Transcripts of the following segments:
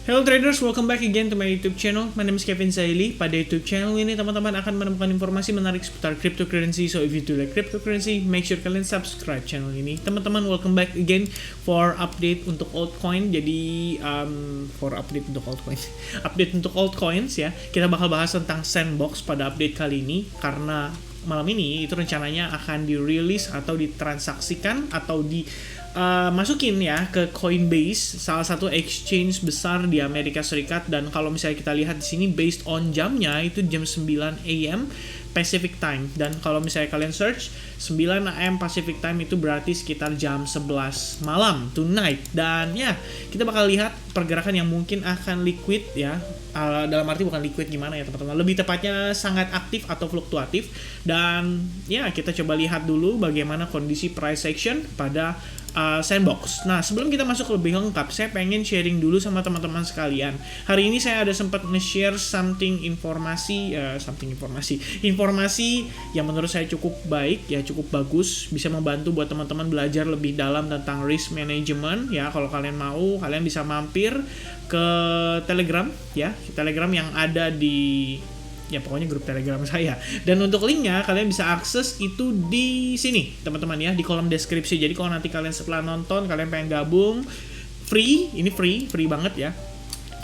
Hello traders, welcome back again to my YouTube channel. My name is Kevin Saili. Pada YouTube channel ini teman-teman akan menemukan informasi menarik seputar cryptocurrency. So if you do like cryptocurrency, make sure kalian subscribe channel ini. Teman-teman, welcome back again for update untuk altcoin. Jadi update untuk altcoins ya. Kita bakal bahas tentang Sandbox pada update kali ini karena malam ini itu rencananya akan dirilis atau ditransaksikan atau masukin ya ke Coinbase, salah satu exchange besar di Amerika Serikat. Dan kalau misalnya kita lihat di sini based on jamnya itu jam 9 AM Pacific Time, dan kalau misalnya kalian search 9 AM Pacific Time itu berarti sekitar jam 11 malam tonight. Dan ya, kita bakal lihat pergerakan yang mungkin akan liquid ya. Dalam arti bukan liquid gimana ya teman-teman, lebih tepatnya sangat aktif atau fluktuatif. Dan ya, kita coba lihat dulu bagaimana kondisi price action pada Sandbox. Nah, sebelum kita masuk lebih lengkap, saya pengen sharing dulu sama teman-teman sekalian. Hari ini saya ada sempat nge-share informasi yang menurut saya cukup baik ya, cukup bagus, bisa membantu buat teman-teman belajar lebih dalam tentang risk management ya. Kalau kalian mau, kalian bisa mampir ke Telegram ya, Telegram yang ada di pokoknya grup Telegram saya. Dan untuk linknya kalian bisa akses itu di sini teman-teman ya, di kolom deskripsi. Jadi kalau nanti kalian setelah nonton kalian pengen gabung, free banget ya.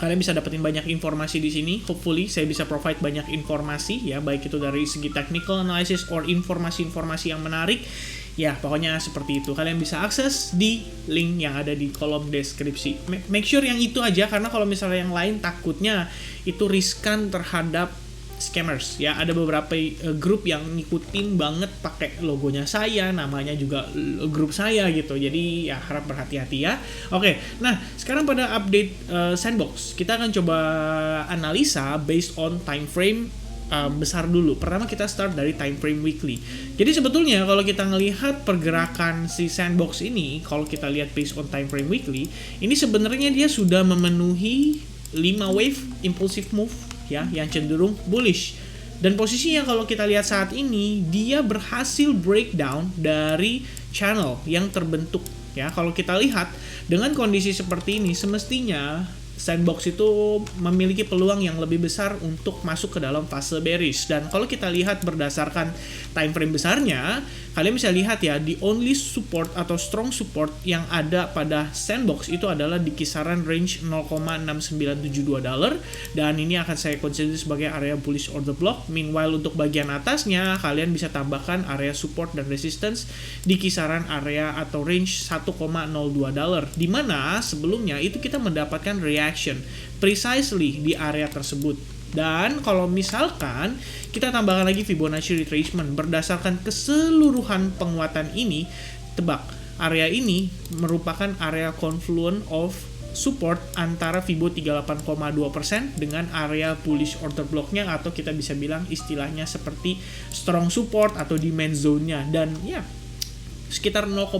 Kalian bisa dapetin banyak informasi di sini. Hopefully saya bisa provide banyak informasi ya, baik itu dari segi technical analysis or informasi-informasi yang menarik. Ya, pokoknya seperti itu. Kalian bisa akses di link yang ada di kolom deskripsi. Make sure yang itu aja, karena kalau misalnya yang lain takutnya itu riskan terhadap scammers ya. Ada beberapa grup yang ngikutin banget pakai logonya saya, namanya juga grup saya gitu. Jadi ya harap berhati-hati ya. Oke, nah sekarang pada update Sandbox, kita akan coba analisa based on time frame besar dulu. Pertama kita start dari time frame weekly. Jadi sebetulnya kalau kita ngelihat pergerakan si Sandbox ini, kalau kita lihat based on time frame weekly, ini sebenarnya dia sudah memenuhi 5 wave impulsive move ya, yang cenderung bullish. Dan posisinya kalau kita lihat saat ini, dia berhasil breakdown dari channel yang terbentuk ya. Kalau kita lihat dengan kondisi seperti ini, semestinya Sandbox itu memiliki peluang yang lebih besar untuk masuk ke dalam fase bearish. Dan kalau kita lihat berdasarkan time frame besarnya, kalian bisa lihat ya, the only support atau strong support yang ada pada Sandbox itu adalah di kisaran range $0,6972, dan ini akan saya consider sebagai area bullish order block. Meanwhile untuk bagian atasnya kalian bisa tambahkan area support dan resistance di kisaran area atau range $1,02, di mana sebelumnya itu kita mendapatkan reaction precisely di area tersebut. Dan kalau misalkan kita tambahkan lagi Fibonacci retracement berdasarkan keseluruhan penguatan ini, tebak, area ini merupakan area confluence of support antara Fibo 38,2% dengan area bullish order blocknya, atau kita bisa bilang istilahnya seperti strong support atau demand zone-nya. Dan ya, sekitar $0,6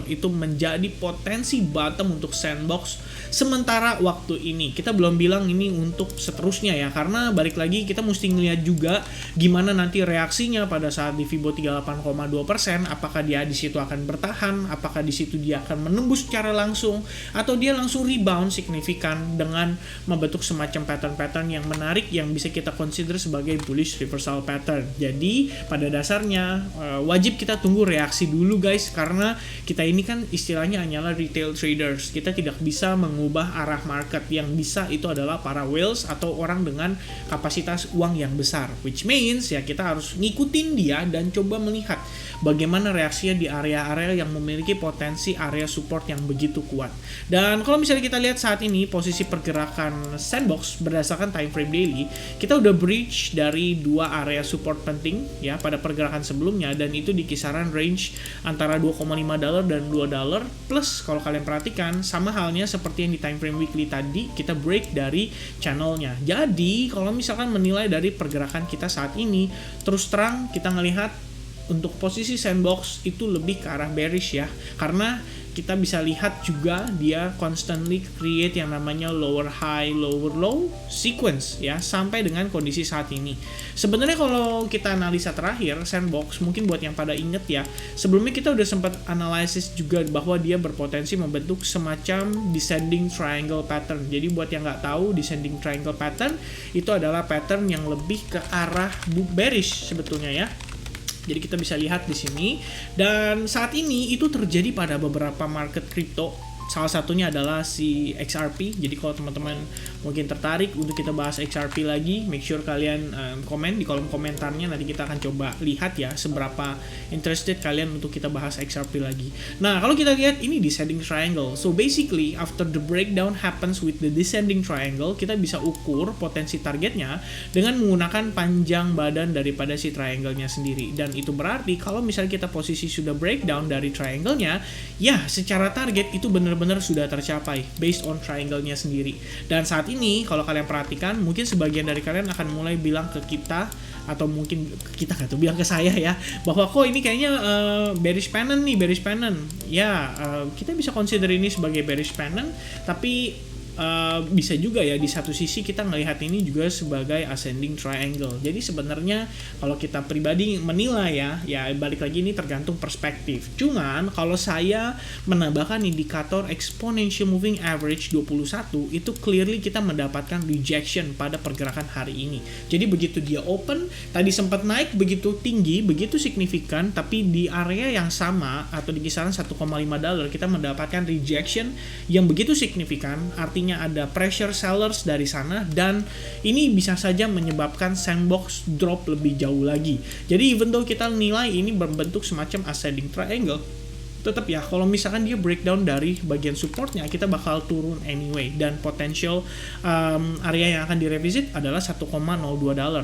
itu menjadi potensi bottom untuk Sandbox sementara waktu ini. Kita belum bilang ini untuk seterusnya ya, karena balik lagi kita mesti ngeliat juga gimana nanti reaksinya pada saat di Fibo 38,2%. Apakah dia di situ akan bertahan, apakah di situ dia akan menembus secara langsung, atau dia langsung rebound signifikan dengan membentuk semacam pattern-pattern yang menarik yang bisa kita consider sebagai bullish reversal pattern. Jadi pada dasarnya wajib kita tunggu reaksi dulu guys, karena kita ini kan istilahnya hanyalah retail traders. Kita tidak bisa mengubah arah market. Yang bisa itu adalah para whales atau orang dengan kapasitas uang yang besar, which means ya kita harus ngikutin dia dan coba melihat bagaimana reaksinya di area-area yang memiliki potensi area support yang begitu kuat. Dan kalau misalnya kita lihat saat ini posisi pergerakan Sandbox berdasarkan time frame daily, kita udah breach dari dua area support penting ya pada pergerakan sebelumnya, dan itu di kisaran range antara $2,5 dan $2, plus kalau kalian perhatikan sama halnya seperti yang di time frame weekly tadi, kita break dari channelnya. Jadi kalau misalkan menilai dari pergerakan kita saat ini, terus terang kita ngelihat untuk posisi Sandbox itu lebih ke arah bearish ya, karena kita bisa lihat juga dia constantly create yang namanya lower high, lower low sequence ya, sampai dengan kondisi saat ini. Sebenarnya kalau kita analisa terakhir Sandbox, mungkin buat yang pada inget ya, sebelumnya kita udah sempat analisis juga bahwa dia berpotensi membentuk semacam descending triangle pattern. Jadi buat yang nggak tahu, descending triangle pattern itu adalah pattern yang lebih ke arah bearish sebetulnya ya. Jadi kita bisa lihat di sini, dan saat ini itu terjadi pada beberapa market crypto. Salah satunya adalah si XRP. Jadi kalau teman-teman mungkin tertarik untuk kita bahas XRP lagi, make sure kalian komen di kolom komentarnya. Nanti kita akan coba lihat ya seberapa interested kalian untuk kita bahas XRP lagi. Nah, kalau kita lihat ini descending triangle. So basically after the breakdown happens with the descending triangle, kita bisa ukur potensi targetnya dengan menggunakan panjang badan daripada si triangle-nya sendiri. Dan itu berarti kalau misalnya kita posisi sudah breakdown dari triangle-nya, ya secara target itu benar-benar sudah tercapai based on triangle-nya sendiri. Dan saat ini kalau kalian perhatikan, mungkin sebagian dari kalian akan mulai bilang ke kita, atau mungkin kita nggak tahu, bilang ke saya ya, bahwa kok ini kayaknya bearish pennant nih, bearish pennant ya. Kita bisa consider ini sebagai bearish pennant, tapi bisa juga ya di satu sisi kita melihat ini juga sebagai ascending triangle. Jadi sebenarnya kalau kita pribadi menilai ya balik lagi ini tergantung perspektif. Cuman kalau saya menambahkan indikator exponential moving average 21, itu clearly kita mendapatkan rejection pada pergerakan hari ini. Jadi begitu dia open tadi sempat naik begitu tinggi, begitu signifikan, tapi di area yang sama atau di kisaran $1,5 kita mendapatkan rejection yang begitu signifikan. Artinya ada pressure sellers dari sana, dan ini bisa saja menyebabkan Sandbox drop lebih jauh lagi. Jadi even though kita nilai ini berbentuk semacam ascending triangle, tetap ya kalau misalkan dia breakdown dari bagian supportnya, kita bakal turun anyway. Dan potential area yang akan direvisit adalah $1,02,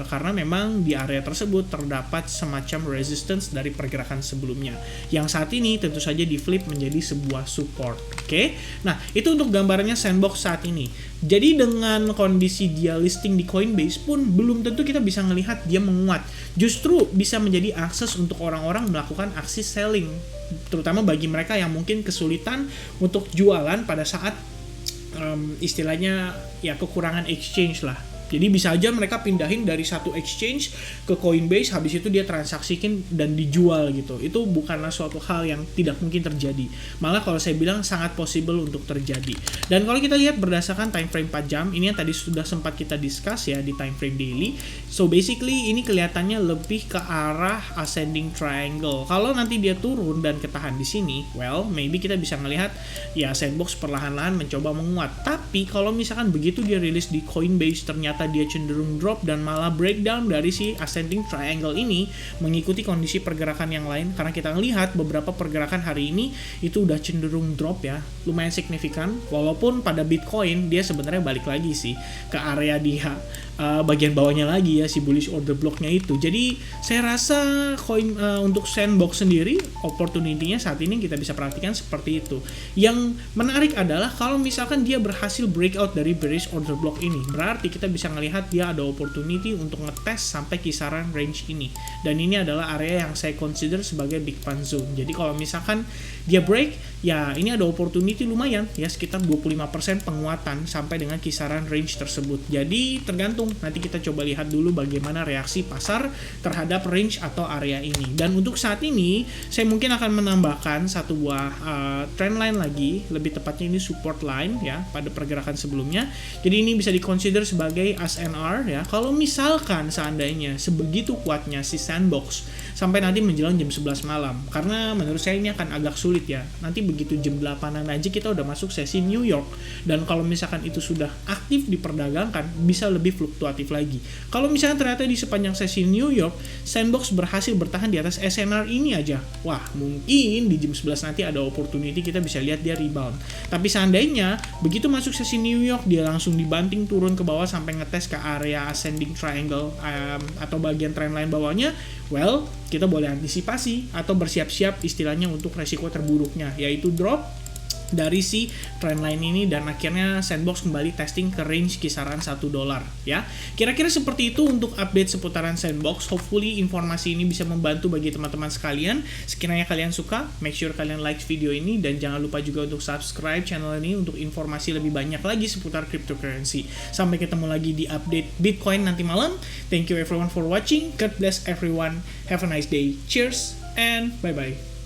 karena memang di area tersebut terdapat semacam resistance dari pergerakan sebelumnya yang saat ini tentu saja di flip menjadi sebuah support. Oke? Nah, itu untuk gambarannya Sandbox saat ini. Jadi dengan kondisi dia listing di Coinbase pun belum tentu kita bisa melihat dia menguat. Justru bisa menjadi akses untuk orang-orang melakukan aksi selling, terutama bagi mereka yang mungkin kesulitan untuk jualan pada saat istilahnya ya kekurangan exchange lah. Jadi bisa aja mereka pindahin dari satu exchange ke Coinbase, habis itu dia transaksikan dan dijual gitu. Itu bukanlah suatu hal yang tidak mungkin terjadi. Malah kalau saya bilang sangat possible untuk terjadi. Dan kalau kita lihat berdasarkan time frame 4 jam, ini yang tadi sudah sempat kita discuss ya di time frame daily. So basically ini kelihatannya lebih ke arah ascending triangle. Kalau nanti dia turun dan ketahan di sini, well maybe kita bisa melihat ya Sandbox perlahan-lahan mencoba menguat. Tapi kalau misalkan begitu dia rilis di Coinbase ternyata dia cenderung drop dan malah breakdown dari si ascending triangle ini mengikuti kondisi pergerakan yang lain, karena kita lihat beberapa pergerakan hari ini itu udah cenderung drop ya, lumayan signifikan. Walaupun pada Bitcoin dia sebenarnya balik lagi sih ke area dia bagian bawahnya lagi ya, si bullish order blocknya itu. Jadi saya rasa untuk Sandbox sendiri opportunity-nya saat ini kita bisa perhatikan seperti itu. Yang menarik adalah kalau misalkan dia berhasil breakout dari bearish order block ini, berarti kita bisa ngelihat dia ada opportunity untuk ngetes sampai kisaran range ini. Dan ini adalah area yang saya consider sebagai big pan zone. Jadi kalau misalkan dia break, ya ini ada opportunity lumayan ya, sekitar 25% penguatan sampai dengan kisaran range tersebut. Jadi tergantung, nanti kita coba lihat dulu bagaimana reaksi pasar terhadap range atau area ini. Dan untuk saat ini saya mungkin akan menambahkan satu buah trend line lagi, lebih tepatnya ini support line ya pada pergerakan sebelumnya. Jadi ini bisa dikonsider sebagai ASNR ya. Kalau misalkan seandainya sebegitu kuatnya si Sandbox sampai nanti menjelang jam 11 malam, karena menurut saya ini akan agak sulit ya. Nanti begitu jam 8-an aja kita udah masuk sesi New York, dan kalau misalkan itu sudah aktif diperdagangkan bisa lebih fluktuatif lagi. Kalau misalnya ternyata di sepanjang sesi New York Sandbox berhasil bertahan di atas SNR ini aja, wah mungkin di jam 11 nanti ada opportunity kita bisa lihat dia rebound. Tapi seandainya begitu masuk sesi New York dia langsung dibanting turun ke bawah sampai ngetes ke area ascending triangle atau bagian trendline bawahnya, well kita boleh antisipasi atau bersiap-siap istilahnya untuk resiko terburuknya, yaitu drop dari si trendline ini, dan akhirnya Sandbox kembali testing ke range kisaran $1 ya. Kira-kira seperti itu untuk update seputaran Sandbox. Hopefully informasi ini bisa membantu bagi teman-teman sekalian. Sekiranya kalian suka, make sure kalian like video ini, dan jangan lupa juga untuk subscribe channel ini untuk informasi lebih banyak lagi seputar cryptocurrency. Sampai ketemu lagi di update Bitcoin nanti malam. Thank you everyone for watching. God bless everyone. Have a nice day. Cheers and bye-bye.